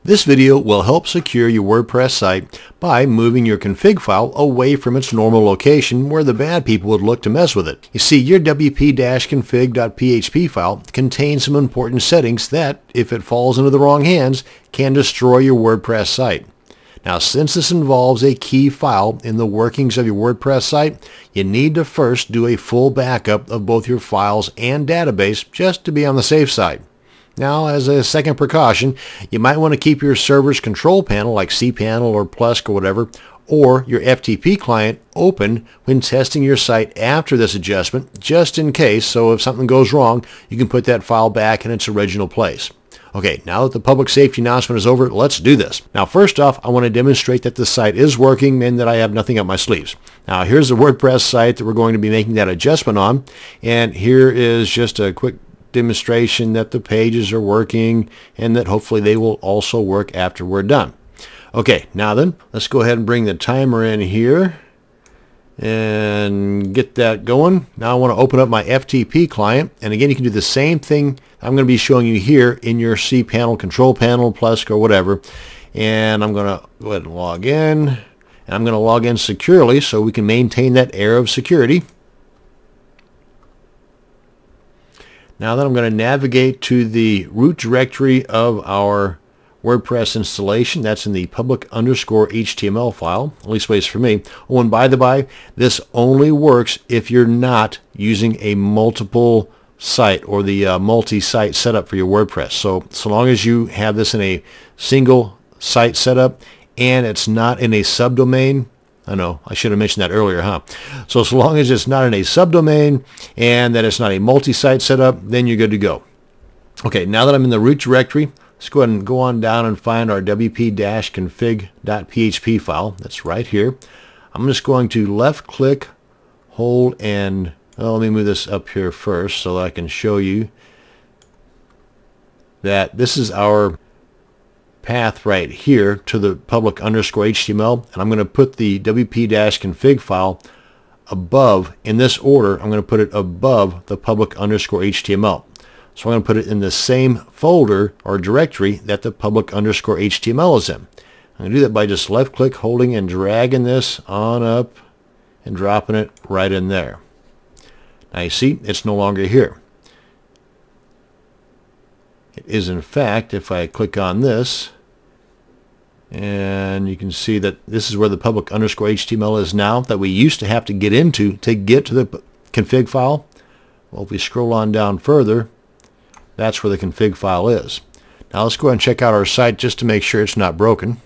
This video will help secure your WordPress site by moving your config file away from its normal location where the bad people would look to mess with it. You see, your wp-config.php file contains some important settings that, if it falls into the wrong hands, can destroy your WordPress site. Now, since this involves a key file in the workings of your WordPress site, you need to first do a full backup of both your files and database just to be on the safe side. Now, as a second precaution, you might want to keep your server's control panel like cPanel or Plusk or whatever, or your FTP client open when testing your site after this adjustment, just in case, so if something goes wrong, you can put that file back in its original place. Okay, now that the public safety announcement is over, let's do this. Now, first off, I want to demonstrate that the site is working and that I have nothing up my sleeves. Now, here's the WordPress site that we're going to be making that adjustment on, and here is just a quick demonstration that the pages are working and that hopefully they will also work after we're done. Okay, now then, let's go ahead and bring the timer in here and get that going. Now I want to open up my FTP client, and again, you can do the same thing I'm going to be showing you here in your cPanel, control panel, Plusk, or whatever. And I'm going to go ahead and log in, and I'm going to log in securely so we can maintain that air of security. Now then, I'm going to navigate to the root directory of our WordPress installation. That's in the public_HTML file, at least ways for me. Oh, and by the by, this only works if you're not using a multiple site or the multi-site setup for your WordPress. So long as you have this in a single site setup and it's not in a subdomain, I know, I should have mentioned that earlier, huh? So long as it's not in a subdomain and that it's not a multi-site setup, then you're good to go. Okay, now that I'm in the root directory, let's go ahead and go on down and find our wp-config.php file. That's right here. I'm just going to left-click, hold, and let me move this up here first so that I can show you that this is our path right here to the public_HTML, and I'm going to put the wp-config file above, in this order, I'm going to put it above the public_HTML. So I'm going to put it in the same folder or directory that the public_HTML is in. I'm going to do that by just left click, holding, and dragging this on up and dropping it right in there. Now you see, it's no longer here. It is, in fact, if I click on this, and you can see that this is where the public_HTML is now that we used to have to get into to get to the config file. Well, if we scroll on down further, that's where the config file is. Now let's go ahead and check out our site just to make sure it's not broken.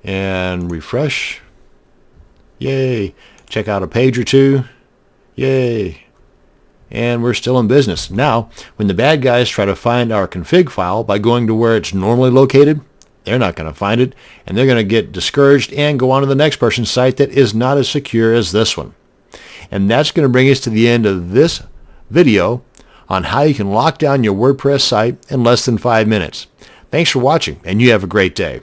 And refresh. Yay. Check out a page or two. Yay. And we're still in business. Now, when the bad guys try to find our config file by going to where it's normally located, they're not going to find it, and they're going to get discouraged and go on to the next person's site that is not as secure as this one. And that's going to bring us to the end of this video on how you can lock down your WordPress site in less than 5 minutes. Thanks for watching, and you have a great day.